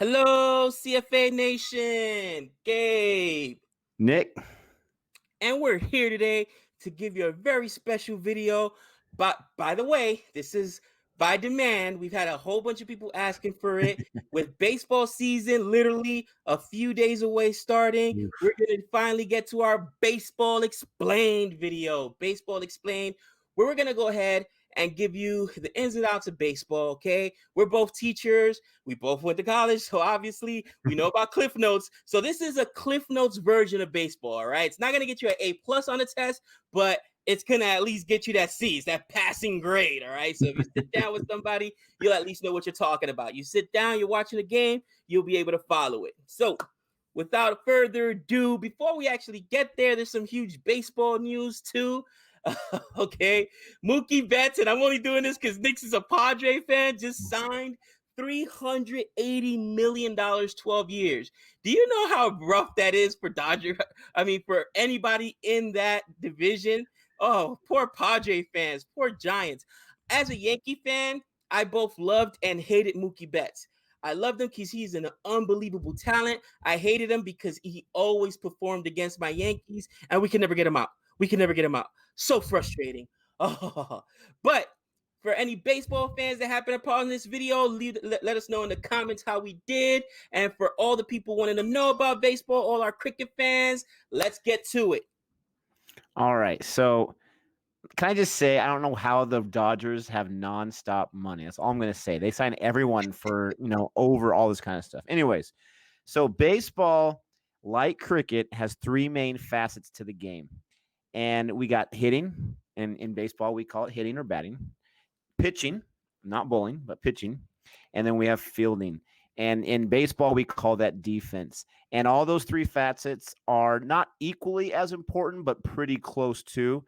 Hello, CFA Nation, Gabe. Nick. And we're here today to give you a very special video. But by the way, this is by demand. We've had a whole bunch of people asking for it. With baseball season literally a few days away starting, we're going to finally get to our Baseball Explained video. Baseball Explained, where we're going to go ahead and give you the ins and outs of baseball, okay? We're both teachers. We both went to college, so obviously we know about Cliff Notes. So this is a Cliff Notes version of baseball, all right? It's not going to get you an A+ on the test, but it's going to at least get you that C. It's that passing grade, all right? So if you sit down with somebody, you'll at least know what you're talking about. You sit down, you're watching a game, you'll be able to follow it. So without further ado, before we actually get there, there's some huge baseball news too. Okay, Mookie Betts, and I'm only doing this because Nick's is a Padre fan, just signed $380 million, 12 years. Do you know how rough that is for Dodger? I mean, for anybody in that division. Oh, poor Padre fans, poor Giants. As a Yankee fan, I both loved and hated Mookie Betts. I loved him because he's an unbelievable talent. I hated him because he always performed against my Yankees, and we can never get him out. We can never get him out. So frustrating. Oh, but for any baseball fans that happen to pause this video, let us know in the comments how we did. And for all the people wanting to know about baseball, all our cricket fans, let's get to it. All right. So can I just say, I don't know how the Dodgers have nonstop money. That's all I'm going to say. They sign everyone for, over all this kind of stuff. Anyways, so baseball, like cricket, has three main facets to the game. And we got hitting, and in baseball, we call it hitting or batting. Pitching, not bowling, but pitching. And then we have fielding. And in baseball, we call that defense. And all those three facets are not equally as important, but pretty close to.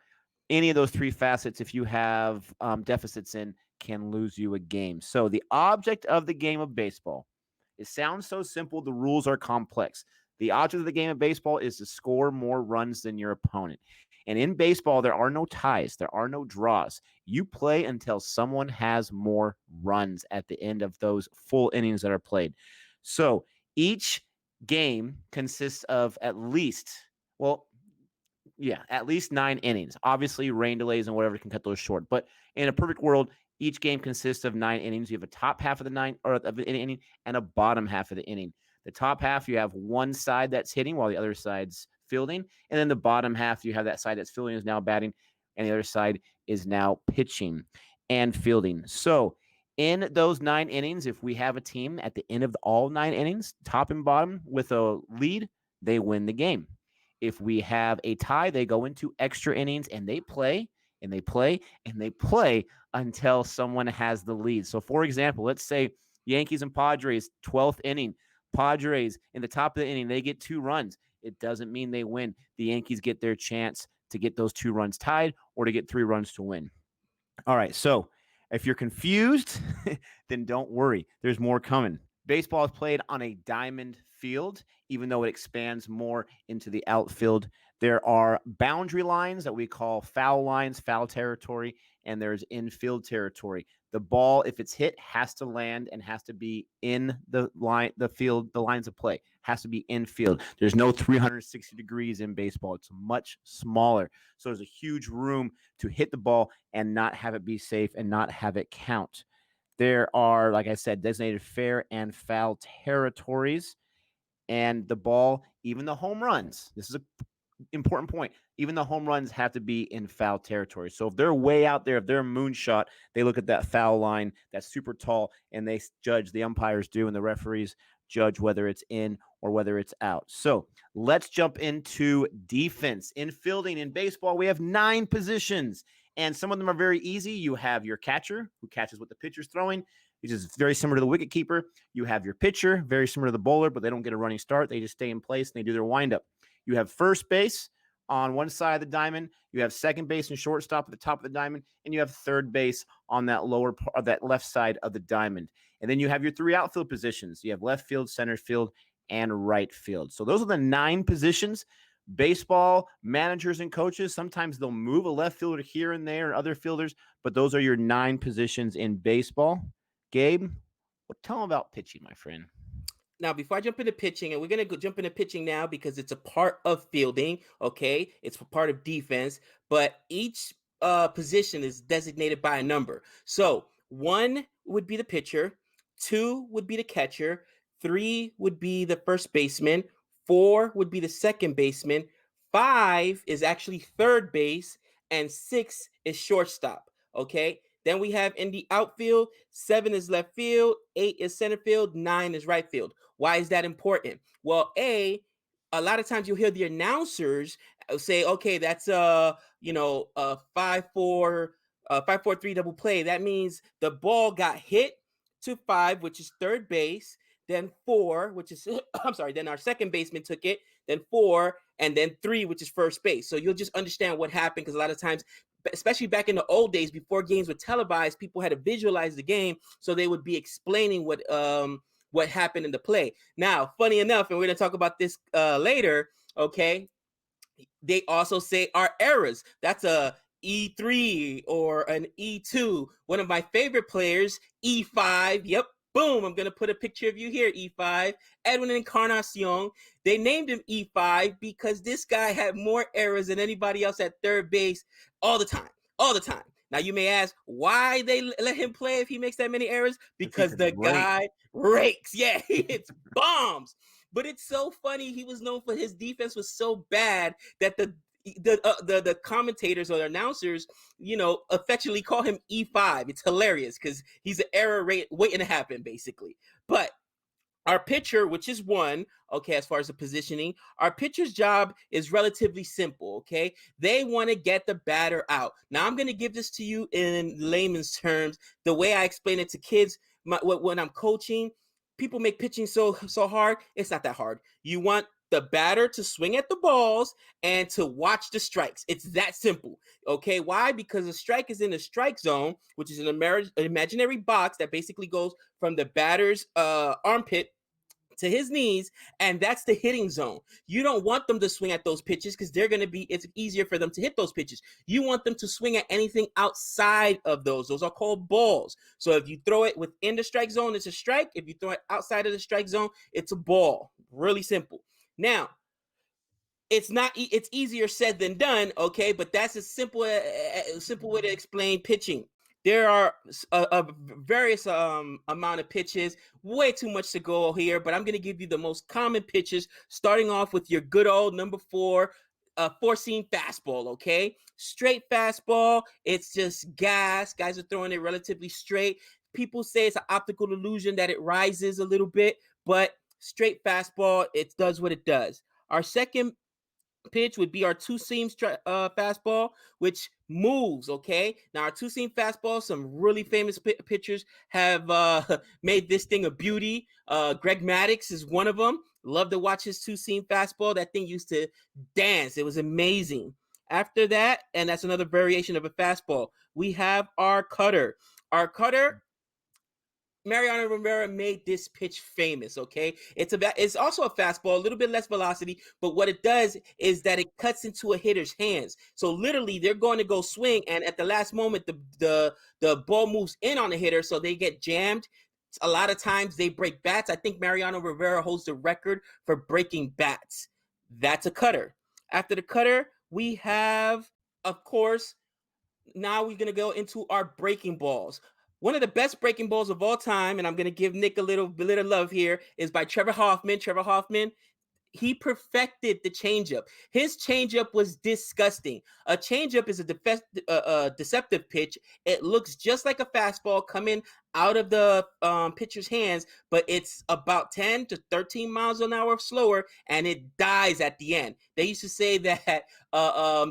Any of those three facets, if you have deficits in, can lose you a game. So the object of the game of baseball, it sounds so simple. The rules are complex. The object of the game of baseball is to score more runs than your opponent. And in baseball, there are no ties. There are no draws. You play until someone has more runs at the end of those full innings that are played. So each game consists of at least 9 innings. Obviously, rain delays and whatever can cut those short. But in a perfect world, each game consists of 9 innings. You have a top half of the inning and a bottom half of the inning. The top half, you have one side that's hitting while the other side's fielding. And then the bottom half, you have that side that's fielding is now batting, and the other side is now pitching and fielding. So in those 9 innings, if we have a team at the end of all 9 innings, top and bottom, with a lead, they win the game. If we have a tie, they go into extra innings and they play and they play and they play until someone has the lead. So, for example, let's say Yankees and Padres, 12th inning. Padres in the top of the inning, they get 2 runs. It doesn't mean they win. The Yankees get their chance to get those 2 runs tied or to get 3 runs to win. All right, so if you're confused, then don't worry. There's more coming. Baseball is played on a diamond field, even though it expands more into the outfield. There are boundary lines that we call foul lines, foul territory, and there's infield territory. The ball, if it's hit, has to land and has to be in the field, the lines of play, has to be infield. There's no 360 degrees in baseball. It's much smaller. So there's a huge room to hit the ball and not have it be safe and not have it count. There are, like I said, designated fair and foul territories. And the ball, even the home runs, this is an important point, even the home runs have to be in foul territory. So if they're way out there, if they're a moonshot, they look at that foul line that's super tall, and they judge, the umpires do, and the referees judge whether it's in or whether it's out. So let's jump into defense. In fielding, in baseball, we have 9 positions. And some of them are very easy. You have your catcher, who catches what the pitcher's throwing, which is very similar to the wicket keeper. You have your pitcher, very similar to the bowler, but they don't get a running start. They just stay in place and they do their windup. You have first base on one side of the diamond. You have second base and shortstop at the top of the diamond, and you have third base on that lower part, that left side of the diamond. And then you have your 3 outfield positions. You have left field, center field, and right field. So those are the 9 positions. Baseball managers and coaches, sometimes they'll move a left fielder here and there and other fielders, but those are your 9 positions in baseball. Gabe, tell them about pitching, my friend. Now, before I jump into pitching, and we're gonna go jump into pitching now because it's a part of fielding. Okay, it's a part of defense, but each position is designated by a number. So one would be the pitcher, two would be the catcher, three would be the first baseman, four would be the second baseman, five is actually third base, and six is shortstop. Okay. Then we have in the outfield, seven is left field, eight is center field, nine is right field. Why is that important? Well, a lot of times you'll hear the announcers say, okay, that's a 5-4 double play. That means the ball got hit to five, which is third base, then four, which is I'm sorry, then our second baseman took it, then four, and then three, which is first base. So you'll just understand what happened because a lot of times, especially back in the old days before games were televised, people had to visualize the game, so they would be explaining what happened in the play. Now, funny enough, and we're going to talk about this later, okay? They also say our errors. That's a E3 or an E2. One of my favorite players, E5. Yep. Boom. I'm going to put a picture of you here, E5. Edwin Encarnacion. They named him E5 because this guy had more errors than anybody else at third base all the time. All the time. Now, you may ask why they let him play if he makes that many errors. Because the guy rakes. Yeah, he hits bombs. But it's so funny. He was known for his defense was so bad that the commentators or the announcers, affectionately call him E5. It's hilarious because he's an error rate waiting to happen, basically. But our pitcher, which is one, okay, as far as the positioning, our pitcher's job is relatively simple, okay? They want to get the batter out. Now, I'm going to give this to you in layman's terms. The way I explain it to kids when I'm coaching, people make pitching so hard. It's not that hard. You want the batter to swing at the balls and to watch the strikes. It's that simple. Okay, why? Because the strike is in the strike zone, which is an imaginary box that basically goes from the batter's armpit to his knees, and that's the hitting zone. You don't want them to swing at those pitches because it's easier for them to hit those pitches. You want them to swing at anything outside of those. Those are called balls. So if you throw it within the strike zone, it's a strike. If you throw it outside of the strike zone, it's a ball. Really simple. Now, it's easier said than done, okay, but that's a simple way to explain pitching. There are a various amount of pitches, way too much to go here, but I'm going to give you the most common pitches, starting off with your good old number four seam fastball. Okay, straight fastball, it's just gas. Guys are throwing it relatively straight. People say it's an optical illusion that it rises a little bit, but straight fastball, it does what it does. Our second pitch would be our two seam fastball, which moves. Okay, now our two seam fastball, some really famous pitchers have made this thing a beauty. Greg Maddux is one of them. Love to watch his two seam fastball. That thing used to dance. It was amazing. After that, and that's another variation of a fastball, we have our cutter. Our cutter, Mariano Rivera made this pitch famous, okay? It's also a fastball, a little bit less velocity, but what it does is that it cuts into a hitter's hands. So literally they're going to go swing, and at the last moment the ball moves in on the hitter, so they get jammed. A lot of times they break bats. I think Mariano Rivera holds the record for breaking bats. That's a cutter. After the cutter, we have, of course, now we're going to go into our breaking balls. One of the best breaking balls of all time, and I'm going to give Nick a little bit of love here, is by Trevor Hoffman. Trevor Hoffman, he perfected the changeup. His changeup was disgusting. A changeup is a deceptive pitch. It looks just like a fastball coming out of the pitcher's hands, but it's about 10 to 13 miles an hour slower, and it dies at the end. They used to say that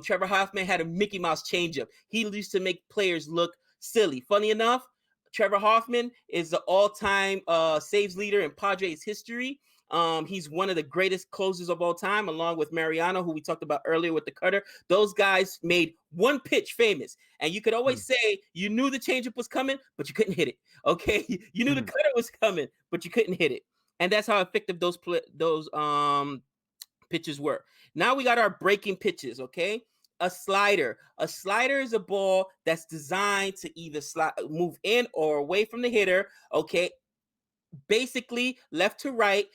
Trevor Hoffman had a Mickey Mouse changeup. He used to make players look silly. Funny enough, Trevor Hoffman is the all-time saves leader in Padres history. He's one of the greatest closers of all time, along with Mariano, who we talked about earlier with the cutter. Those guys made one pitch famous, and you could always say you knew the changeup was coming, but you couldn't hit it. Okay, you knew the cutter was coming, but you couldn't hit it, and that's how effective those pitches were. Now we got our breaking pitches. Okay. A slider. A slider is a ball that's designed to either move in or away from the hitter. Okay. basically left to right.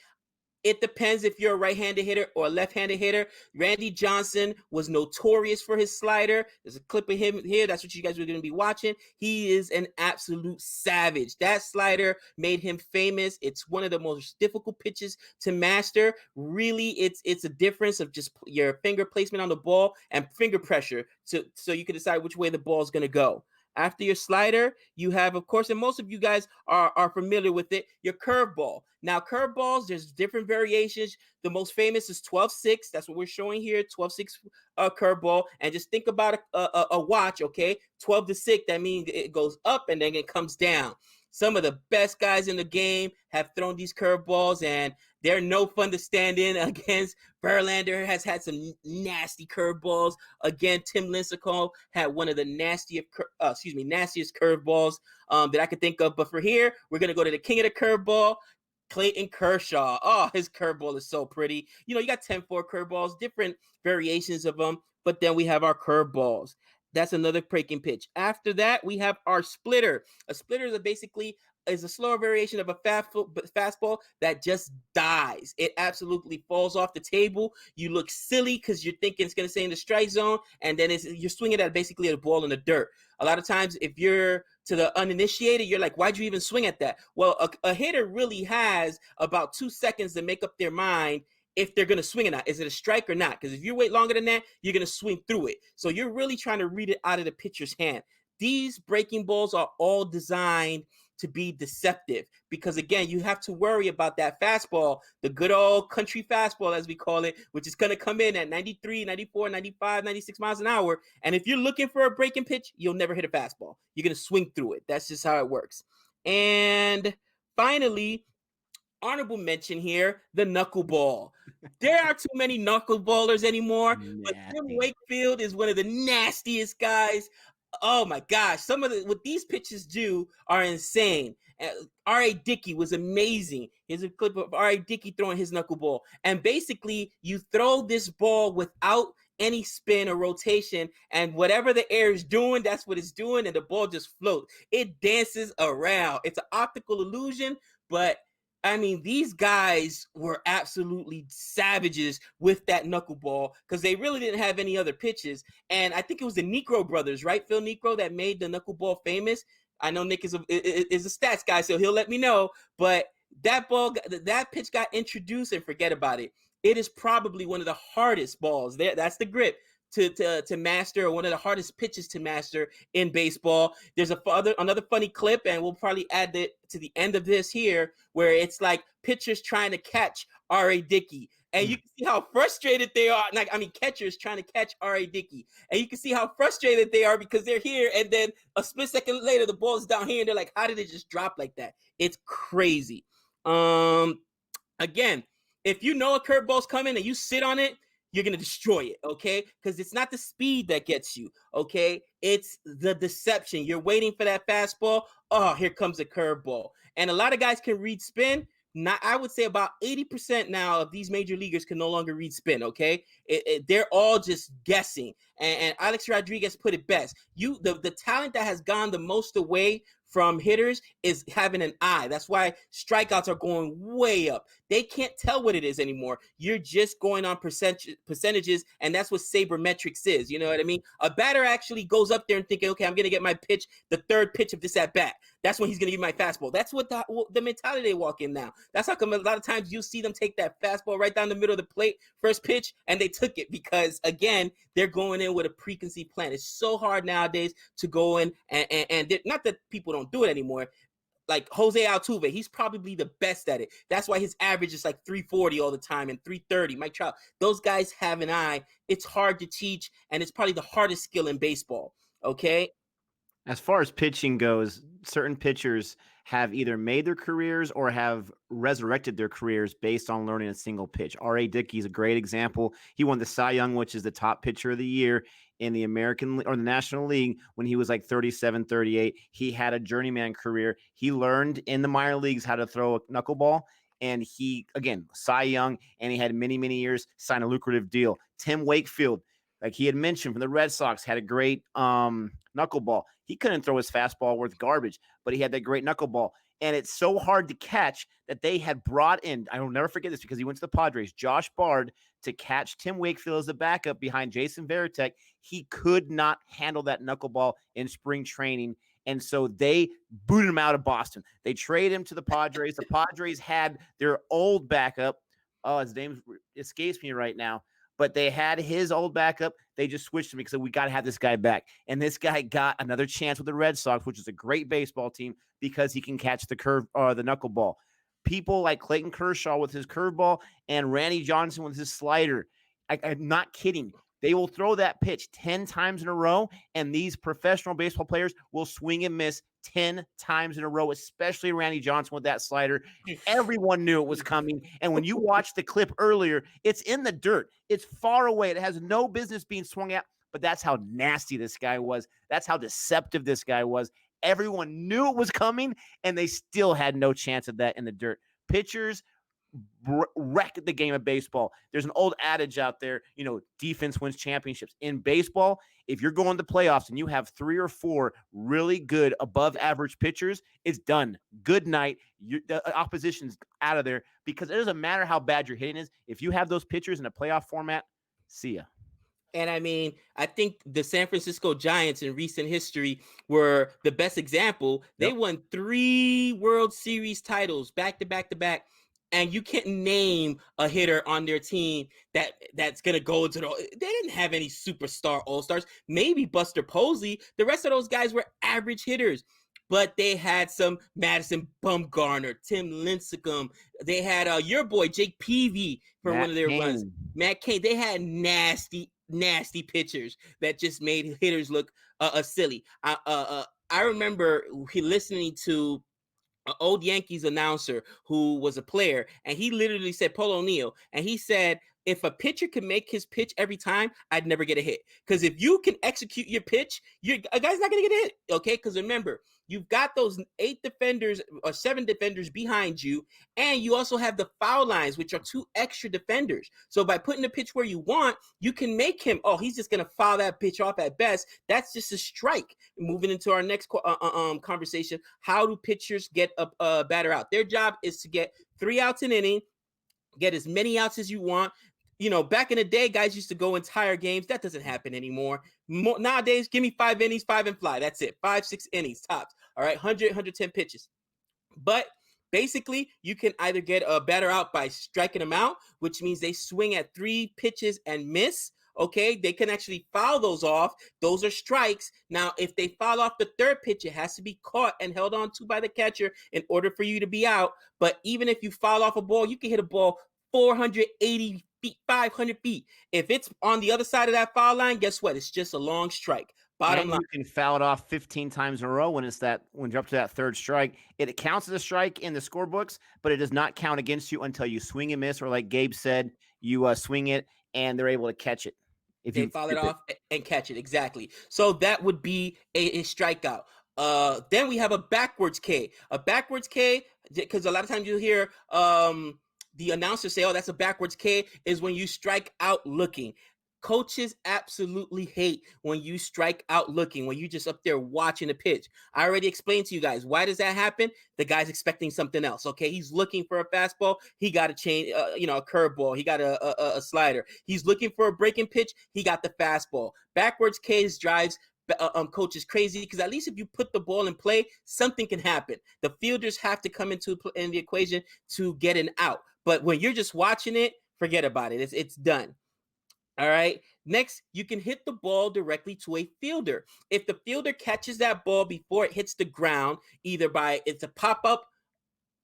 It depends if you're a right-handed hitter or a left-handed hitter. Randy Johnson was notorious for his slider. There's a clip of him here. That's what you guys are going to be watching. He is an absolute savage. That slider made him famous. It's one of the most difficult pitches to master. Really, it's a difference of just your finger placement on the ball and finger pressure, so you can decide which way the ball is going to go. After your slider, you have, of course, and most of you guys are familiar with it, your curveball. Now, curveballs, there's different variations. The most famous is 12-6. That's what we're showing here, 12-6 curveball. And just think about a watch, okay? 12 to 6, that means it goes up and then it comes down. Some of the best guys in the game have thrown these curveballs, and they're no fun to stand in against. Verlander has had some nasty curveballs. Again, Tim Lincecum had one of the nastiest curveballs that I could think of. But for here, we're gonna go to the king of the curveball, Clayton Kershaw. Oh, his curveball is so pretty. You got 10-4 curveballs, different variations of them. But then we have our curveballs. That's another breaking pitch. After that, we have our splitter. A splitter is basically is a slower variation of a fastball that just dies. It absolutely falls off the table. You look silly because you're thinking it's going to stay in the strike zone, and then you're swinging at basically a ball in the dirt. A lot of times, if you're to the uninitiated, you're like, why'd you even swing at that? Well, a hitter really has about 2 seconds to make up their mind if they're going to swing or not. Is it a strike or not? Because if you wait longer than that, you're going to swing through it. So you're really trying to read it out of the pitcher's hand. These breaking balls are all designed to be deceptive because, again, you have to worry about that fastball, the good old country fastball, as we call it, which is going to come in at 93, 94, 95, 96 miles an hour. And if you're looking for a breaking pitch, you'll never hit a fastball. You're going to swing through it. That's just how it works. And finally, honorable mention here, the knuckleball. There are too many knuckleballers anymore, but Tim Nasty. Wakefield is one of the nastiest guys. Oh my gosh, some of what these pitches do are insane. R.A. Dickey was amazing. Here's a clip of R.A. Dickey throwing his knuckleball. And basically, you throw this ball without any spin or rotation, and whatever the air is doing, that's what it's doing, and the ball just floats. It dances around. It's an optical illusion, but I mean, these guys were absolutely savages with that knuckleball because they really didn't have any other pitches. And I think it was the Necro brothers, right? Phil Necro, that made the knuckleball famous. I know Nick is a stats guy, so he'll let me know. But that pitch got introduced, and forget about it. It is probably one of the hardest balls. That's the grip to master, or one of the hardest pitches to master in baseball. There's another funny clip, and we'll probably add it to the end of this here, where it's like pitchers trying to catch R.A. Dickey. And you can see how frustrated they are. Catchers trying to catch R.A. Dickey. And you can see how frustrated they are because they're here, and then a split second later, the ball is down here, and they're like, how did it just drop like that? It's crazy. Again, if you know a curveball's coming and you sit on it, you're going to destroy it, okay? Because it's not the speed that gets you, okay? It's the deception. You're waiting for that fastball. Oh, here comes a curveball. And a lot of guys can read spin. I would say about 80% now of these major leaguers can no longer read spin, okay? They're all just guessing. And Alex Rodriguez put it best. The talent that has gone the most away from hitters is having an eye. That's why strikeouts are going way up. They can't tell what it is anymore. You're just going on percentages, and that's what sabermetrics is. You know what I mean? A batter actually goes up there and thinking, okay, I'm going to get my pitch, the third pitch of this at bat. That's when he's going to give my fastball. That's what the mentality they walk in now. That's how come a lot of times you see them take that fastball right down the middle of the plate, first pitch, and they took it because, again, they're going in with a preconceived plan. It's so hard nowadays to go in, and not that people don't do it anymore. Like Jose Altuve, he's probably the best at it. That's why his average is like 340 all the time and 330. Mike Trout, those guys have an eye. It's hard to teach, and it's probably the hardest skill in baseball. Okay. As far as pitching goes, certain pitchers have either made their careers or have resurrected their careers based on learning a single pitch. R.A. Dickey's a great example. He won the Cy Young, which is the top pitcher of the year in the American or the National League when he was like 37, 38. He had a journeyman career. He learned in the minor leagues how to throw a knuckleball. And he, again, Cy Young, and he had many, many years, signed a lucrative deal. Tim Wakefield, like he had mentioned from the Red Sox, had a great knuckleball. He couldn't throw his fastball worth garbage, but he had that great knuckleball. And it's so hard to catch that they had brought in, I will never forget this because he went to the Padres, Josh Bard, to catch Tim Wakefield as the backup behind Jason Varitek. He could not handle that knuckleball in spring training. And so they booted him out of Boston. They traded him to the Padres. The Padres had their old backup. Oh, his name escapes me right now. But they had his old backup. They just switched him because we got to have this guy back. And this guy got another chance with the Red Sox, which is a great baseball team because he can catch the the knuckleball. People like Clayton Kershaw with his curveball and Randy Johnson with his slider. I'm not kidding. They will throw that pitch 10 times in a row, and these professional baseball players will swing and miss 10 times in a row, especially Randy Johnson with that slider. Everyone knew it was coming. And when you watch the clip earlier, it's in the dirt. It's far away. It has no business being swung at, but that's how nasty this guy was. That's how deceptive this guy was. Everyone knew it was coming, and they still had no chance of that in the dirt. Pitchers wreck the game of baseball. There's an old adage out there, defense wins championships. In baseball, if you're going to playoffs and you have 3 or 4 really good above average pitchers, it's done. Good night. The opposition's out of there because it doesn't matter how bad your hitting is. If you have those pitchers in a playoff format, see ya. And I mean, I think the San Francisco Giants in recent history were the best example. They won 3 World Series titles back to back to back. And you can't name a hitter on their team that's going to go into they didn't have any superstar all-stars. Maybe Buster Posey. The rest of those guys were average hitters. But they had some Madison Bumgarner, Tim Lincecum. They had your boy, Jake Peavy, for Matt one of their Cain. runs. Matt Cain. They had nasty pitchers that just made hitters look silly. I remember listening to an old Yankees announcer who was a player, and he literally said, Paul O'Neill, and he said, if a pitcher can make his pitch every time, I'd never get a hit. Because if you can execute your pitch, a guy's not going to get a hit, okay? Because remember, you've got those 8 defenders or 7 defenders behind you, and you also have the foul lines, which are 2 extra defenders. So by putting the pitch where you want, you can make him, he's just going to foul that pitch off at best. That's just a strike. Moving into our next conversation, how do pitchers get a batter out? Their job is to get 3 outs an inning, get as many outs as you want. Back in the day, guys used to go entire games. That doesn't happen anymore. Nowadays, give me 5 innings, 5 and fly. That's it. 5, 6 innings tops. All right, 100, 110 pitches. But basically, you can either get a batter out by striking them out, which means they swing at 3 pitches and miss. Okay, they can actually foul those off. Those are strikes. Now, if they foul off the 3rd pitch, it has to be caught and held on to by the catcher in order for you to be out. But even if you foul off a ball, you can hit a ball 480 feet, 500 feet. If it's on the other side of that foul line, guess what? It's just a long strike. Bottom line. You can foul it off 15 times in a row when you're up to that 3rd strike. It counts as a strike in the scorebooks, but it does not count against you until you swing and miss, or like Gabe said, you swing it and they're able to catch it. If they foul it off and catch it, exactly. So that would be a strikeout. Then we have a backwards K. A backwards K, because a lot of times you'll hear the announcer say, that's a backwards K, is when you strike out looking. Coaches absolutely hate when you strike out looking, when you're just up there watching the pitch. I already explained to you guys. Why does that happen? The guy's expecting something else, okay? He's looking for a fastball. He got a change, a curveball. He got a slider. He's looking for a breaking pitch. He got the fastball. Backwards K's drives coaches crazy because at least if you put the ball in play, something can happen. The fielders have to come in the equation to get an out. But when you're just watching it, forget about it. It's done. All right. Next, you can hit the ball directly to a fielder. If the fielder catches that ball before it hits the ground, either by it's a pop-up,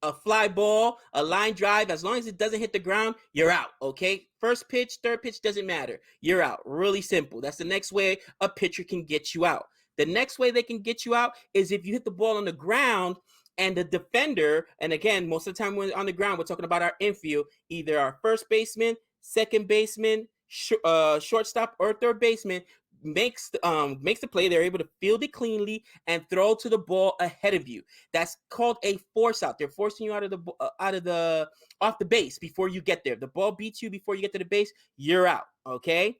a fly ball, a line drive, as long as it doesn't hit the ground, you're out, okay? First pitch, 3rd pitch, doesn't matter. You're out. Really simple. That's the next way a pitcher can get you out. The next way they can get you out is if you hit the ball on the ground and the defender, and again, most of the time when on the ground, we're talking about our infield, either our first baseman, second baseman, shortstop, or 3rd baseman makes the play. They're able to field it cleanly and throw to the ball ahead of you. That's called a force out. They're forcing you off the base before you get there. The ball beats you before you get to the base, you're out. Okay.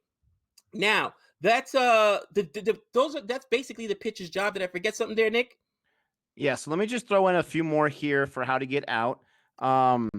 Now that's that's basically the pitcher's job. Did I forget something there, Nick? Yeah, so let me just throw in a few more here for how to get out. Um,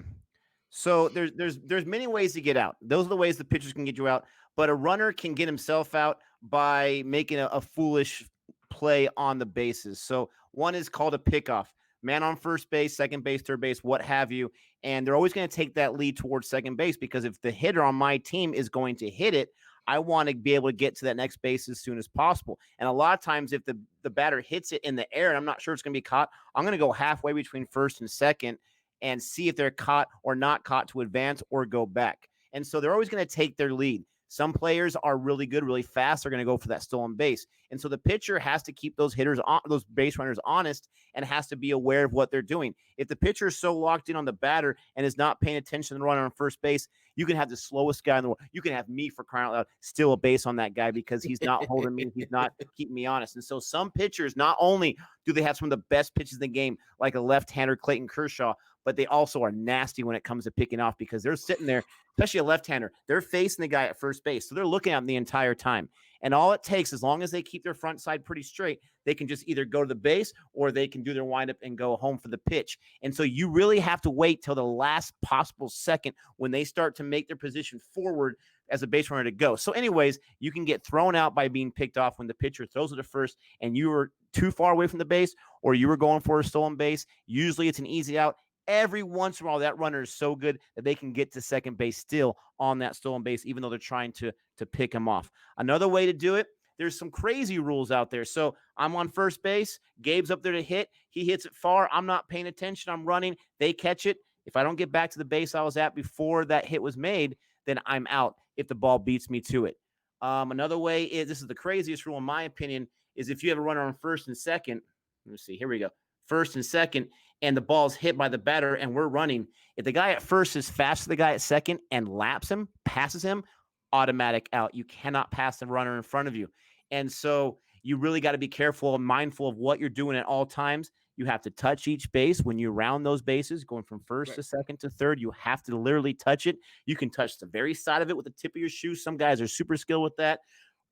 so there's many ways to get out. Those are the ways the pitchers can get you out. But a runner can get himself out by making a foolish play on the bases. So one is called a pickoff. Man on first base, second base, third base, what have you. And they're always going to take that lead towards second base because if the hitter on my team is going to hit it, I want to be able to get to that next base as soon as possible. And a lot of times, if the batter hits it in the air and I'm not sure it's going to be caught, I'm going to go halfway between first and second and see if they're caught or not caught to advance or go back. And so they're always going to take their lead. Some players are really good, really fast. They're going to go for that stolen base. And so the pitcher has to keep those hitters, those base runners honest and has to be aware of what they're doing. If the pitcher is so locked in on the batter and is not paying attention to the runner on first base, you can have the slowest guy in the world. You can have me, for crying out loud, steal a base on that guy because he's not holding me. He's not keeping me honest. And so some pitchers, not only do they have some of the best pitches in the game, like a left-hander Clayton Kershaw, but they also are nasty when it comes to picking off because they're sitting there, especially a left-hander, they're facing the guy at first base. So they're looking at him the entire time. And all it takes, as long as they keep their front side pretty straight, they can just either go to the base or they can do their windup and go home for the pitch. And so you really have to wait till the last possible second when they start to make their position forward as a base runner to go. So anyways, you can get thrown out by being picked off when the pitcher throws it to first and you were too far away from the base or you were going for a stolen base. Usually it's an easy out. Every once in a while, that runner is so good that they can get to second base still on that stolen base, even though they're trying to pick him off. Another way to do it, there's some crazy rules out there. So I'm on first base. Gabe's up there to hit. He hits it far. I'm not paying attention. I'm running. They catch it. If I don't get back to the base I was at before that hit was made, then I'm out if the ball beats me to it. Another way is, this is the craziest rule in my opinion, is if you have a runner on first and second. Let me see. Here we go. First and second, and the ball's hit by the batter and we're running. If the guy at first is fast to the guy at second and laps him, passes him, automatic out. You cannot pass the runner in front of you. And so you really got to be careful and mindful of what you're doing at all times. You have to touch each base when you round those bases, going from first to second to third. You have to literally touch it. You can touch the very side of it with the tip of your shoe. Some guys are super skilled with that.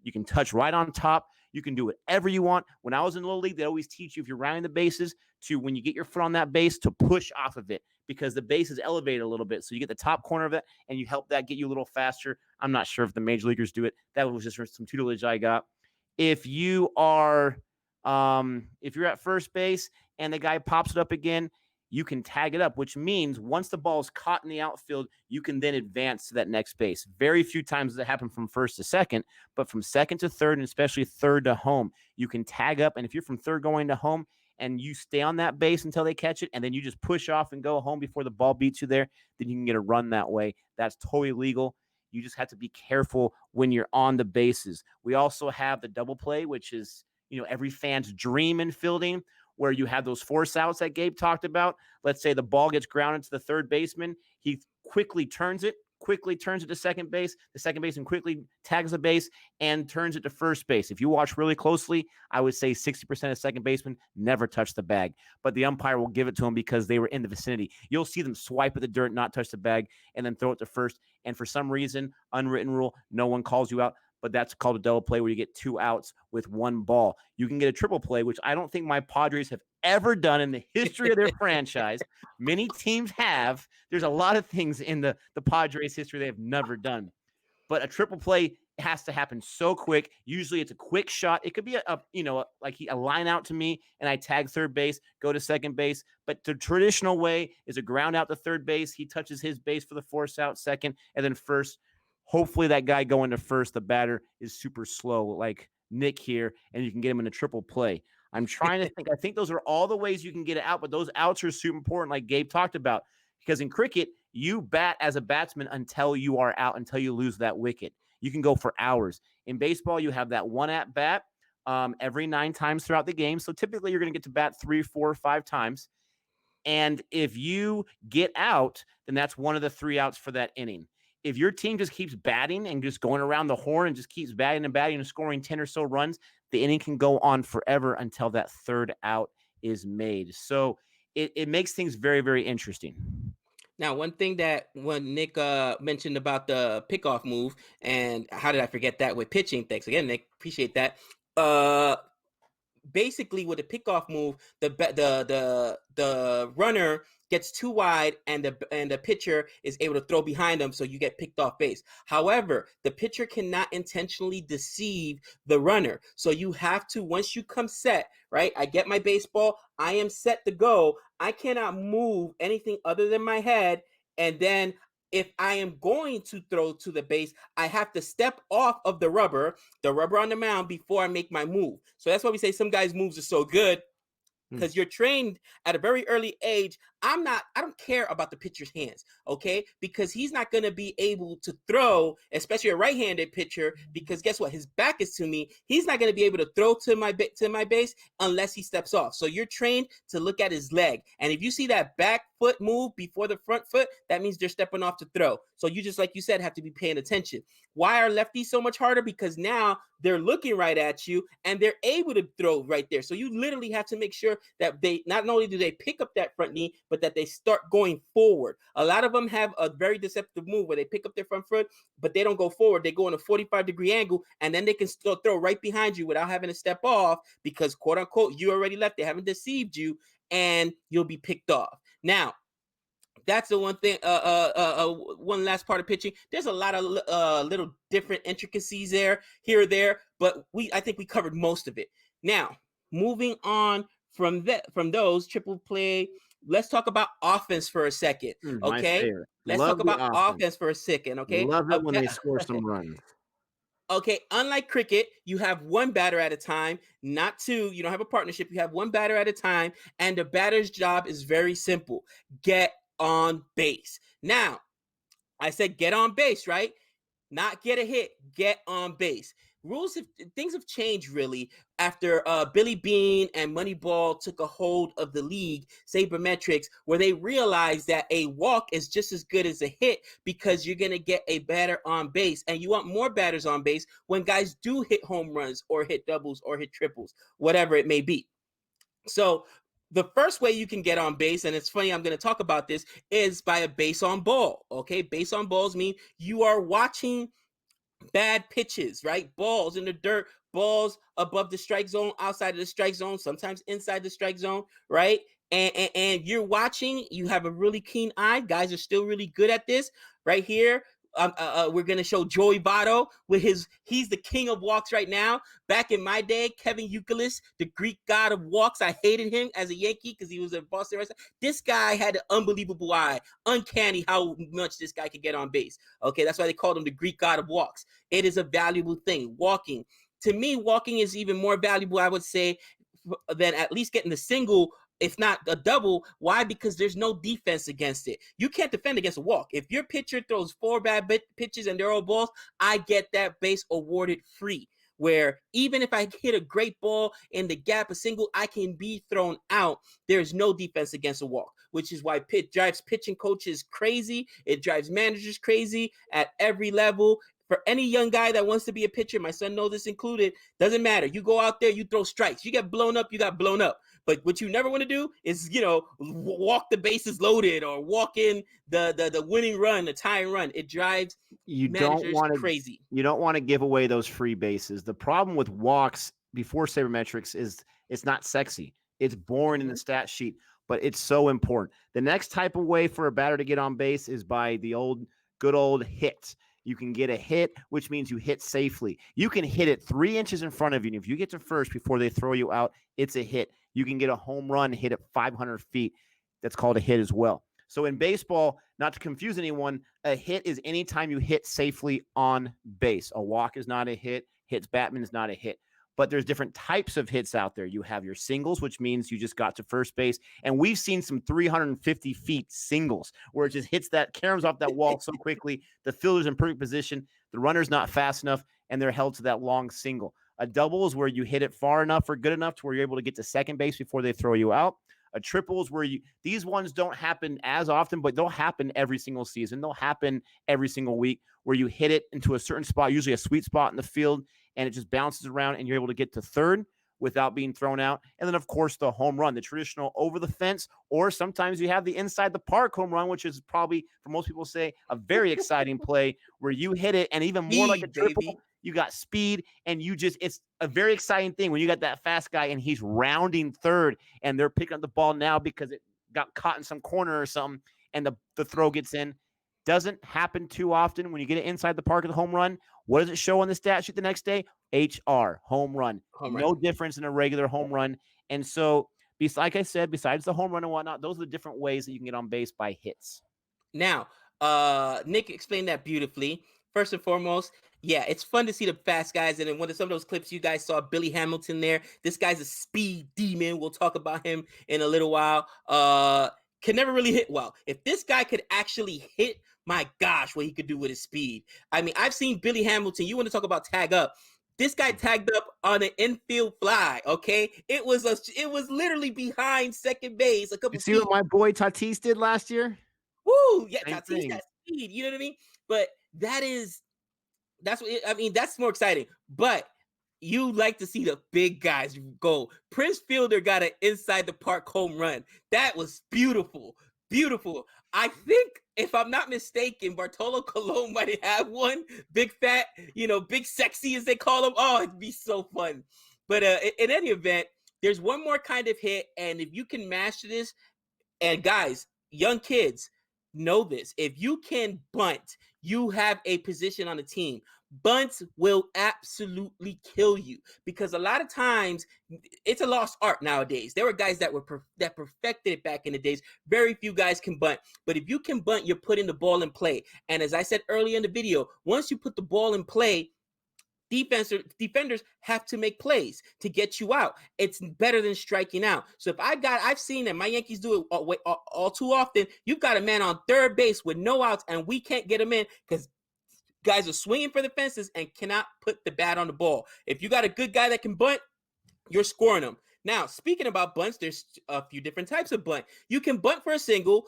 You can touch right on top. You can do whatever you want. When I was in Little League, they always teach you, if you're rounding the bases, to, when you get your foot on that base, to push off of it because the base is elevated a little bit. So you get the top corner of it and you help that get you a little faster. I'm not sure if the major leaguers do it. That was just some tutelage I got. If you are, if you're at first base and the guy pops it up again, you can tag it up, which means once the ball is caught in the outfield, you can then advance to that next base. Very few times does it happen from first to second, but from second to third, and especially third to home, you can tag up. And if you're from third going to home and you stay on that base until they catch it, and then you just push off and go home before the ball beats you there, then you can get a run that way. That's totally legal. You just have to be careful when you're on the bases. We also have the double play, which is, every fan's dream in fielding, where you have those force outs that Gabe talked about. Let's say the ball gets grounded to the third baseman. He quickly turns it to second base. The second baseman quickly tags the base and turns it to first base. If you watch really closely, I would say 60% of second basemen never touch the bag, but the umpire will give it to them because they were in the vicinity. You'll see them swipe at the dirt, not touch the bag, and then throw it to first. And for some reason, unwritten rule, no one calls you out. But that's called a double play where you get 2 outs with 1 ball. You can get a triple play, which I don't think my Padres have ever done in the history of their franchise. Many teams have. There's a lot of things in the Padres history they have never done. But a triple play has to happen so quick. Usually it's a quick shot. It could be a line out to me and I tag third base, go to second base. But the traditional way is a ground out to third base. He touches his base for the force out second and then first. Hopefully that guy going to first, the batter, is super slow like Nick here, and you can get him in a triple play. I'm trying to think. I think those are all the ways you can get it out, but those outs are super important, like Gabe talked about, because in cricket, you bat as a batsman until you are out, until you lose that wicket. You can go for hours. In baseball, you have that one at bat every 9 times throughout the game. So typically you're going to get to bat 3, 4, 5 times. And if you get out, then that's one of the 3 outs for that inning. If your team just keeps batting and just going around the horn and just keeps batting and scoring 10 or so runs, the inning can go on forever until that 3rd out is made. So it makes things very, very interesting. Now, one thing that when Nick mentioned about the pickoff move, and how did I forget that with pitching? Thanks again, Nick. Appreciate that. basically with a pickoff move, the runner gets too wide and the pitcher is able to throw behind them, so you get picked off base. However, the pitcher cannot intentionally deceive the runner. So you have to, once you come set, right? I get my baseball, I am set to go. I cannot move anything other than my head. And then if I am going to throw to the base, I have to step off of the rubber on the mound before I make my move. So that's why we say some guys' moves are so good, because you're trained at a very early age. I don't care about the pitcher's hands, okay? Because he's not going to be able to throw, especially a right-handed pitcher, because guess what? His back is to me. He's not going to be able to throw to my base unless he steps off. So you're trained to look at his leg. And if you see that back foot move before the front foot, that means they're stepping off to throw. So you just, like you said, have to be paying attention. Why are lefties so much harder? Because now they're looking right at you and they're able to throw right there. So you literally have to make sure that they not only do they pick up that front knee, but that they start going forward. A lot of them have a very deceptive move where they pick up their front foot, but they don't go forward. They go in a 45-degree angle, and then they can still throw right behind you without having to step off because, quote unquote, you already left. They haven't deceived you, and you'll be picked off. Now, that's the one thing. One last part of pitching. There's a lot of little different intricacies here or there, but I think we covered most of it. Now, moving on from those triple play, let's talk about offense for a second. Okay, let's talk about offense for a second. Okay, love it when they score some runs. Okay, unlike cricket, you have one batter at a time, not two. You don't have a partnership. You have one batter at a time, and the batter's job is very simple: get on base. Now, I said get on base, right? Not get a hit, get on base. Things have changed really after Billy Bean and Moneyball took a hold of the league, sabermetrics, where they realized that a walk is just as good as a hit because you're going to get a batter on base, and you want more batters on base when guys do hit home runs or hit doubles or hit triples, whatever it may be. So the first way you can get on base, and it's funny, I'm going to talk about this, is by a base on ball. Okay, base on balls mean you are watching bad pitches, right? Balls in the dirt, balls above the strike zone, outside of the strike zone, sometimes inside the strike zone, right? And you're watching, you have a really keen eye. Guys are still really good at this. Right here, we're going to show Joey Votto with he's the king of walks right now. Back in my day, Kevin Youkilis, the Greek god of walks, I hated him as a Yankee because he was a Boston Red Sox. This guy had an unbelievable eye. Uncanny how much this guy could get on base. Okay, that's why they called him the Greek god of walks. It is a valuable thing. Walking. To me, walking is even more valuable, I would say, than at least getting the single, if not a double. Why? Because there's no defense against it. You can't defend against a walk. If your pitcher throws 4 bad pitches and they're all balls, I get that base awarded free. Where even if I hit a great ball in the gap, a single, I can be thrown out. There's no defense against a walk, which is why drives pitching coaches crazy. It drives managers crazy at every level. For any young guy that wants to be a pitcher, my son knows this included, doesn't matter. You go out there, you throw strikes. You get blown up, you got blown up. But what you never want to do is, walk the bases loaded or walk in the winning run, the tying run. It drives managers crazy. You don't want to give away those free bases. The problem with walks before sabermetrics is it's not sexy. It's boring in the stat sheet, but it's so important. The next type of way for a batter to get on base is by the good old hit. You can get a hit, which means you hit safely. You can hit it 3 inches in front of you. And if you get to first before they throw you out, it's a hit. You can get a home run, hit it 500 feet. That's called a hit as well. So in baseball, not to confuse anyone, a hit is anytime you hit safely on base. A walk is not a hit. Hits Batman is not a hit. But there's different types of hits out there. You have your singles, which means you just got to first base. And we've seen some 350 feet singles where it just hits that, caroms off that wall so quickly. The fielder's in perfect position. The runner's not fast enough, and they're held to that long single. A double is where you hit it far enough or good enough to where you're able to get to second base before they throw you out. A triple is where these ones don't happen as often, but they'll happen every single season. They'll happen every single week where you hit it into a certain spot, usually a sweet spot in the field, and it just bounces around and you're able to get to third. without being thrown out. And then, of course, the home run, the traditional over the fence, or sometimes you have the inside the park home run, which is probably, for most people say, a very exciting play where you hit it, and even more like a Speed, triple, baby. you got speed, and it's a very exciting thing when you got that fast guy and he's rounding third, and they're picking up the ball now because it got caught in some corner or something, and the throw gets in. Doesn't happen too often when you get it inside the park of the home run. What does it show on the stat sheet the next day? HR, home run. Home run. No difference in a regular home run. And so, like I said, besides the home run and whatnot, those are the different ways that you can get on base by hits. Now, Nick explained that beautifully. First and foremost, yeah, it's fun to see the fast guys. And in one of some of those clips, you guys saw Billy Hamilton there. This guy's a speed demon. We'll talk about him in a little while. Can never really hit well. If this guy could actually hit, my gosh, what he could do with his speed. I mean, I've seen Billy Hamilton. You want to talk about tag up? This guy tagged up on an infield fly. Okay, it was literally behind second base, a You couple see feet. what my boy Tatis did last year? Woo! Yeah, Same Tatis thing. got speed. You know what I mean? But that's what I mean. That's more exciting. But you like to see the big guys go. Prince Fielder got an inside the park home run. That was beautiful, beautiful. I think, if I'm not mistaken, Bartolo Colon might have one. Big fat, big sexy as they call him. Oh, it'd be so fun. But in any event, there's one more kind of hit, and if you can master this, and guys, young kids, know this. If you can bunt, you have a position on the team. Bunts will absolutely kill you, because a lot of times it's a lost art nowadays. There were guys that perfected it back in the days. Very few guys can bunt, but if you can bunt, you're putting the ball in play. And as I said earlier in the video, once you put the ball in play, defenders have to make plays to get you out. It's better than striking out. So if I've seen that my Yankees do it all too often. You've got a man on third base with no outs, and we can't get him in because guys are swinging for the fences and cannot put the bat on the ball. If you got a good guy that can bunt, you're scoring them. Now, speaking about bunts, there's a few different types of bunt. You can bunt for a single,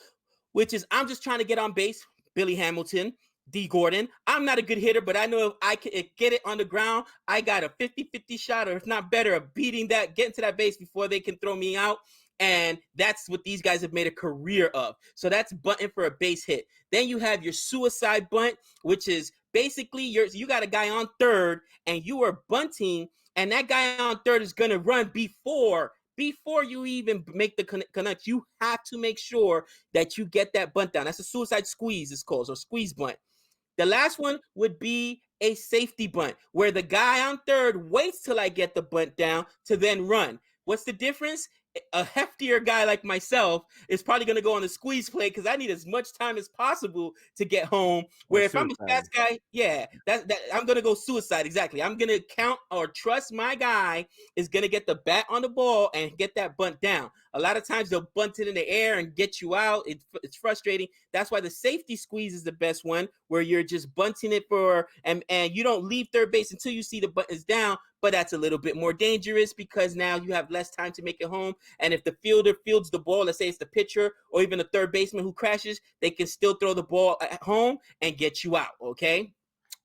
which is I'm just trying to get on base. Billy Hamilton, D. Gordon. I'm not a good hitter, but I know if I can get it on the ground, I got a 50-50 shot, or if not better, of beating that, getting to that base before they can throw me out. And that's what these guys have made a career of. So that's bunting for a base hit. Then you have your suicide bunt, which is basically you got a guy on third and you are bunting, and that guy on third is going to run before you even make the connect. You have to make sure that you get that bunt down. That's a suicide squeeze, it's called, or squeeze bunt. The last one would be a safety bunt, where the guy on third waits till I get the bunt down to then run. What's the difference? A heftier guy like myself is probably going to go on the squeeze play because I need as much time as possible to get home. Where if I'm a fast guy, I'm going to go suicide. Exactly. I'm going to count or trust my guy is going to get the bat on the ball and get that bunt down. A lot of times they'll bunt it in the air and get you out. It's frustrating. That's why the safety squeeze is the best one, where you're just bunting it and you don't leave third base until you see the bunt is down. But that's a little bit more dangerous because now you have less time to make it home. And if the fielder fields the ball, let's say it's the pitcher or even the third baseman who crashes, they can still throw the ball at home and get you out. Okay.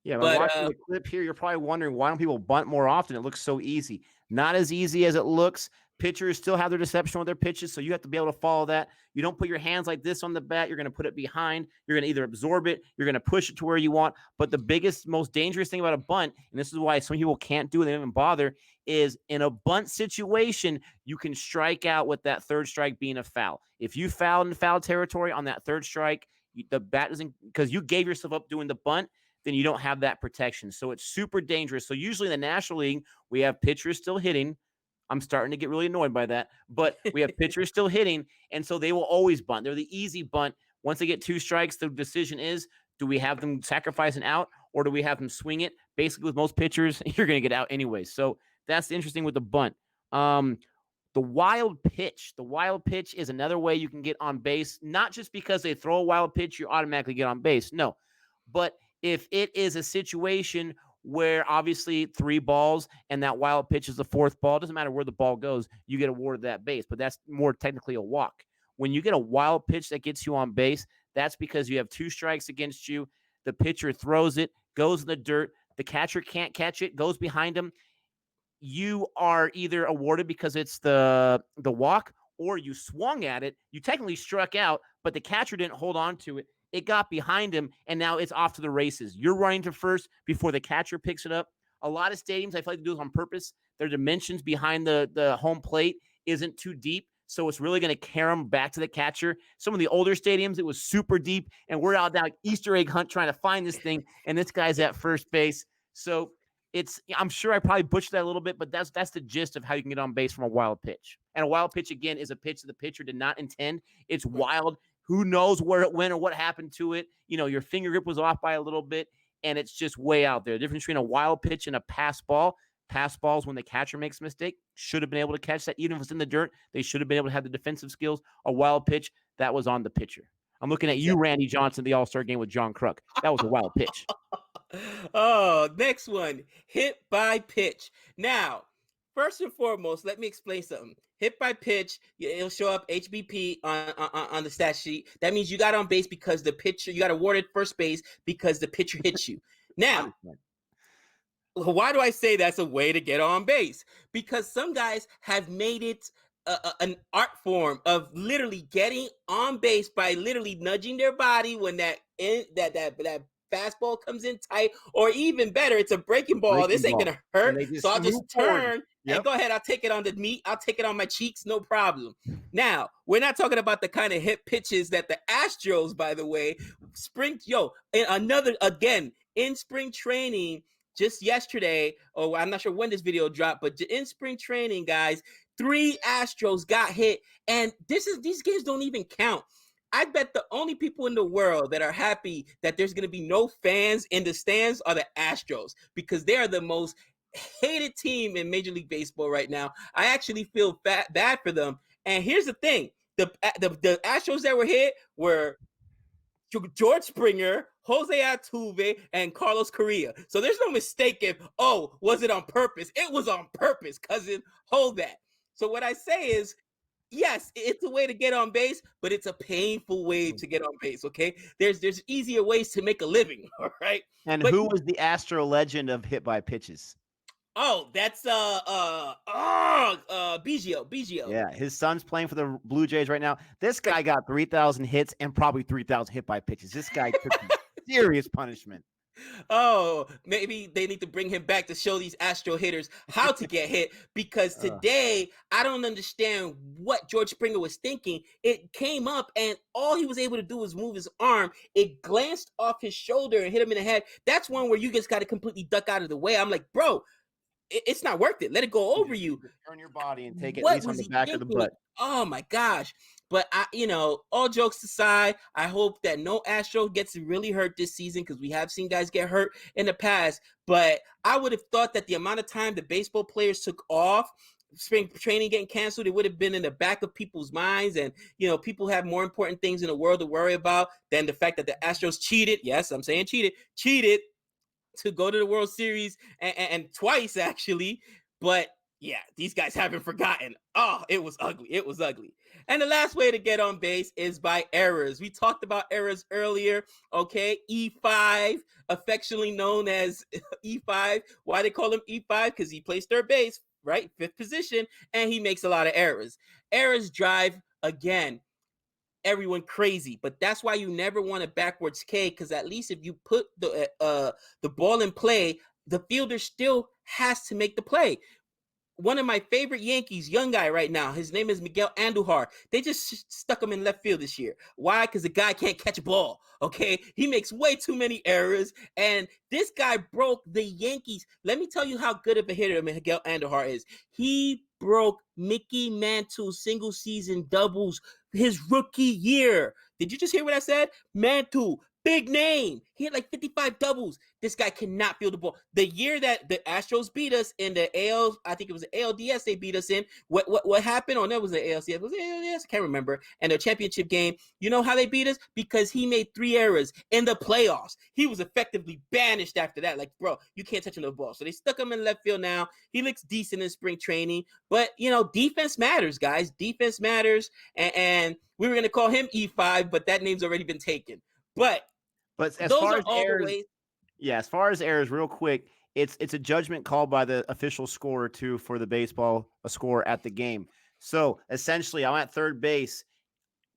Yeah, by watching the clip here, you're probably wondering, why don't people bunt more often? It looks so easy. Not as easy as it looks. Pitchers still have their deception with their pitches, so you have to be able to follow that. You don't put your hands like this on the bat. You're going to put it behind. You're going to either absorb it. You're going to push it to where you want. But the biggest, most dangerous thing about a bunt, and this is why some people can't do it, they don't even bother, is in a bunt situation, you can strike out with that third strike being a foul. If you foul in foul territory on that third strike, the bat doesn't, because you gave yourself up doing the bunt, then you don't have that protection. So it's super dangerous. So usually in the National League, we have pitchers still hitting. I'm starting to get really annoyed by that, but we have pitchers still hitting, and so they will always bunt. They're the easy bunt. Once they get two strikes, the decision is, do we have them sacrifice an out, or do we have them swing it? Basically, with most pitchers, you're going to get out anyway. So that's interesting with the bunt. The wild pitch. The wild pitch is another way you can get on base, not just because they throw a wild pitch, you automatically get on base. No, but if it is a situation where obviously 3 balls and that wild pitch is the 4th ball, doesn't matter where the ball goes, you get awarded that base, but that's more technically a walk. When you get a wild pitch that gets you on base, that's because you have 2 strikes against you. The pitcher throws it, goes in the dirt. The catcher can't catch it, goes behind him. you are either awarded because it's the walk, or you swung at it. You technically struck out, but the catcher didn't hold on to it. It got behind him, and now it's off to the races. You're running to first before the catcher picks it up. A lot of stadiums, I feel like they do this on purpose. Their dimensions behind the home plate isn't too deep, so it's really going to carry them back to the catcher. Some of the older stadiums, it was super deep, and we're out now like Easter egg hunt trying to find this thing, and this guy's at first base. So I'm sure I probably butchered that a little bit, but that's the gist of how you can get on base from a wild pitch. And a wild pitch, again, is a pitch that the pitcher did not intend. It's wild. Who knows where it went or what happened to it? Your finger grip was off by a little bit, and it's just way out there. The difference between a wild pitch and a pass ball. Pass balls, when the catcher makes a mistake, should have been able to catch that. Even if it's in the dirt, they should have been able to have the defensive skills. A wild pitch, that was on the pitcher. I'm looking at you, Randy Johnson, the All-Star game with John Kruk. That was a wild pitch. Oh, next one, hit by pitch. Now, first and foremost, let me explain something. Hit by pitch, it'll show up HBP on the stat sheet. That means you got on base because the pitcher, you got awarded first base because the pitcher hit you. Now, why do I say that's a way to get on base? Because some guys have made it an art form of literally getting on base by literally nudging their body when that fastball comes in tight, or even better, it's a breaking ball. This ain't gonna hurt, so I'll just turn and go ahead. I'll take it on the meat. I'll take it on my cheeks, no problem. Now, we're not talking about the kind of hit pitches that the Astros, by the way, in spring training. Just yesterday, I'm not sure when this video dropped, but in spring training, guys, 3 Astros got hit, and these games don't even count. I bet the only people in the world that are happy that there's going to be no fans in the stands are the Astros, because they are the most hated team in Major League Baseball right now. I actually feel bad for them. And here's the thing: the Astros that were hit were George Springer, Jose Altuve, and Carlos Correa. So there's no mistake if, was it on purpose? It was on purpose, cousin. Hold that. So what I say is, yes, it's a way to get on base, but it's a painful way to get on base, okay? There's easier ways to make a living, all right? And who was the Astro legend of hit by pitches? Oh, that's Biggio. Yeah, his son's playing for the Blue Jays right now. This guy got 3,000 hits and probably 3,000 hit by pitches. This guy took serious punishment. Oh, maybe they need to bring him back to show these Astro hitters how to get hit, because today I don't understand what George Springer was thinking. It came up and all he was able to do was move his arm. It glanced off his shoulder and hit him in the head. That's one where you just got to completely duck out of the way. I'm like, bro, it's not worth it. Let it go over you. Turn your body and take it at least on the back of the butt. Oh my gosh. But all jokes aside, I hope that no Astro gets really hurt this season, because we have seen guys get hurt in the past. But I would have thought that the amount of time the baseball players took off, spring training getting canceled, it would have been in the back of people's minds. And, people have more important things in the world to worry about than the fact that the Astros cheated. Yes, I'm saying cheated to go to the World Series and twice, actually. But yeah, these guys haven't forgotten. Oh, it was ugly. And the last way to get on base is by errors. We talked about errors earlier, okay? E5, affectionately known as E5. Why they call him E5? Because he plays third base, right? 5th position, and he makes a lot of errors. Errors drive, again, everyone crazy, but that's why you never want a backwards K, because at least if you put the ball in play, the fielder still has to make the play. One of my favorite Yankees, young guy right now, his name is Miguel Andujar. They just stuck him in left field this year. Why? Because the guy can't catch a ball, okay? He makes way too many errors, and this guy broke the Yankees. Let me tell you how good of a hitter Miguel Andujar is. He broke Mickey Mantle's single season doubles his rookie year. Did you just hear what I said? Mantle, big name. He had like 55 doubles. This guy cannot field the ball. The year that the Astros beat us in the AL, I think it was the ALDS they beat us in. What happened? Oh, that was the ALCS. Was it ALDS? I can't remember. And the championship game. You know how they beat us? Because he made 3 errors in the playoffs. He was effectively banished after that. Like, bro, you can't touch the ball. So they stuck him in left field now. He looks decent in spring training. But, defense matters, guys. Defense matters. And we were going to call him E5, but that name's already been taken. But as far as errors, real quick, It's a judgment call by the official scorer too for the baseball a score at the game. So essentially, I'm at third base.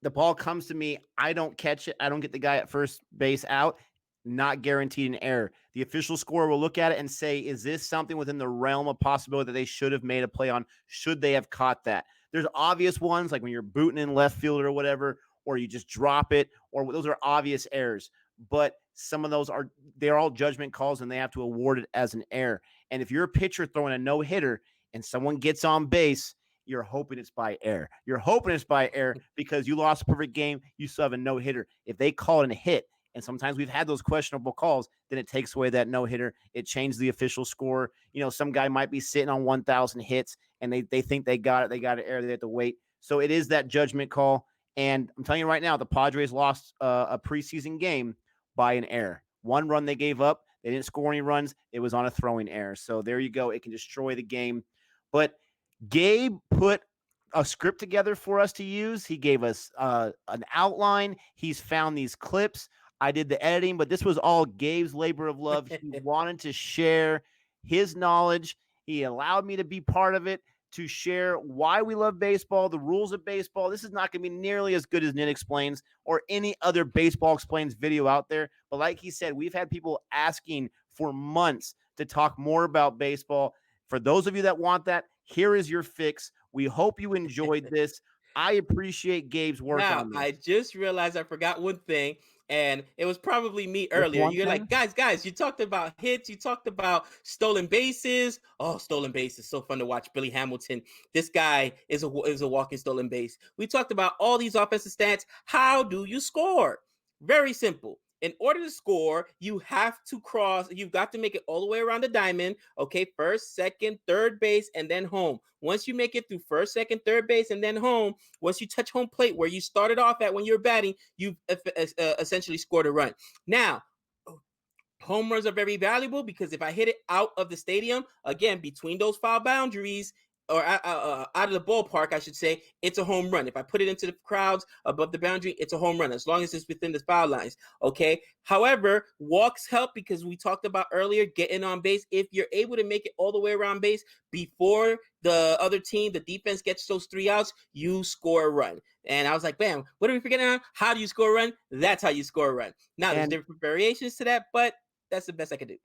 The ball comes to me. I don't catch it. I don't get the guy at first base out. Not guaranteed an error. The official scorer will look at it and say, is this something within the realm of possibility that they should have made a play on? Should they have caught that? There's obvious ones like when you're booting in left field or whatever, or you just drop it, or those are obvious errors. But some of those they're all judgment calls and they have to award it as an error. And if you're a pitcher throwing a no hitter and someone gets on base, you're hoping it's by error. You're hoping it's by error because you lost a perfect game. You still have a no hitter. If they call it a hit, and sometimes we've had those questionable calls, then it takes away that no hitter. It changes the official score. Some guy might be sitting on 1,000 hits and they think they got it. They got an error. They have to wait. So it is that judgment call. And I'm telling you right now, the Padres lost a preseason game by an error. One run they gave up. They didn't score any runs. It was on a throwing error. So there you go. It can destroy the game. But Gabe put a script together for us to use. He gave us an outline. He's found these clips. I did the editing, but this was all Gabe's labor of love. He wanted to share his knowledge. He allowed me to be part of it, to share why we love baseball, the rules of baseball. This is not going to be nearly as good as Nick Explains or any other Baseball Explains video out there. But like he said, we've had people asking for months to talk more about baseball. For those of you that want that, here is your fix. We hope you enjoyed this. I appreciate Gabe's work Now, on I this. just realized I forgot one thing, and it was probably me Which earlier. one You're thing? like, guys, you talked about hits, you talked about stolen bases. Oh, stolen bases, so fun to watch. Billy Hamilton, this guy is a walking stolen base. We talked about all these offensive stats. How do you score? Very simple. In order to score, you've got to make it all the way around the diamond. Okay, first, second, third base, and then home. Once you make it through first, second, third base, and then home, once you touch home plate where you started off at when you're batting, you've essentially scored a run. Now, home runs are very valuable because if I hit it out of the stadium, again, between those foul boundaries, or out of the ballpark, I should say, it's a home run. If I put it into the crowds above the boundary, it's a home run, as long as it's within the foul lines, okay? However, walks help because we talked about earlier getting on base. If you're able to make it all the way around base before the other team, the defense gets those 3 outs, you score a run. And I was like, bam, what are we forgetting on? How do you score a run? That's how you score a run. Now, there's And different variations to that, but that's the best I could do.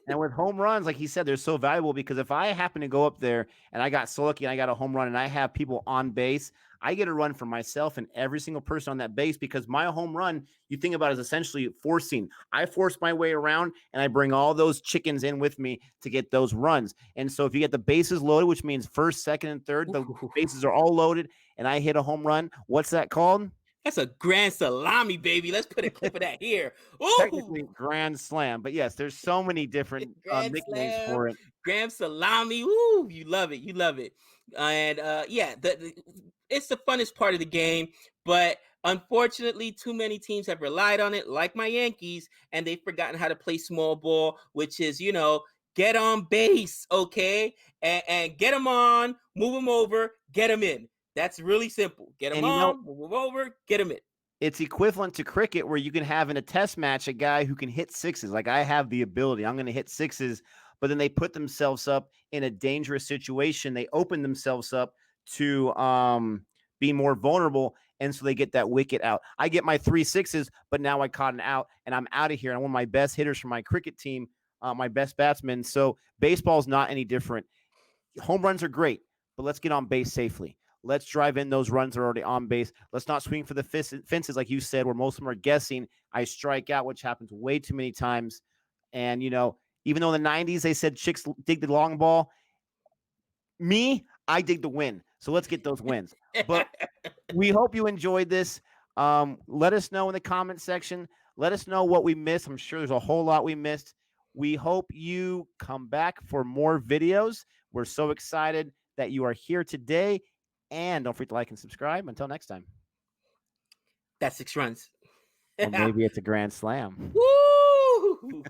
And with home runs, like he said, they're so valuable because if I happen to go up there and I got so lucky and I got a home run and I have people on base, I get a run for myself and every single person on that base because my home run, you think about it, is essentially forcing. I force my way around and I bring all those chickens in with me to get those runs. And so if you get the bases loaded, which means first, second, and third, the bases are all loaded and I hit a home run, what's that called? That's a grand salami, baby. Let's put a clip of that here. Ooh, Technically grand slam, but yes, there's so many different grand nicknames slam, for it. grand salami. Ooh, you love it. You love it. And yeah, it's the funnest part of the game. But unfortunately, too many teams have relied on it, like my Yankees, and they've forgotten how to play small ball, which is, get on base, okay? And get them on, move them over, get them in. That's really simple. Get them And on, move them over, get them in. it's equivalent to cricket where you can have in a test match a guy who can hit sixes. Like I have the ability, I'm going to hit sixes, but then they put themselves up in a dangerous situation. They open themselves up to be more vulnerable. And so they get that wicket out. I get my 3 sixes, but now I caught an out and I'm out of here. And I'm one of my best hitters for my cricket team, my best batsman. So baseball is not any different. Home runs are great, but let's get on base safely. Let's drive in those runs that are already on base. Let's not swing for the fences, like you said, where most of them are guessing. I strike out, which happens way too many times. And, even though in the 90s they said chicks dig the long ball, I dig the win. So let's get those wins. But we hope you enjoyed this. Let us know in the comment section. Let us know what we missed. I'm sure there's a whole lot we missed. We hope you come back for more videos. We're so excited that you are here today. And don't forget to like and subscribe. Until next time. That's 6 runs. Or maybe it's a grand slam. Woo!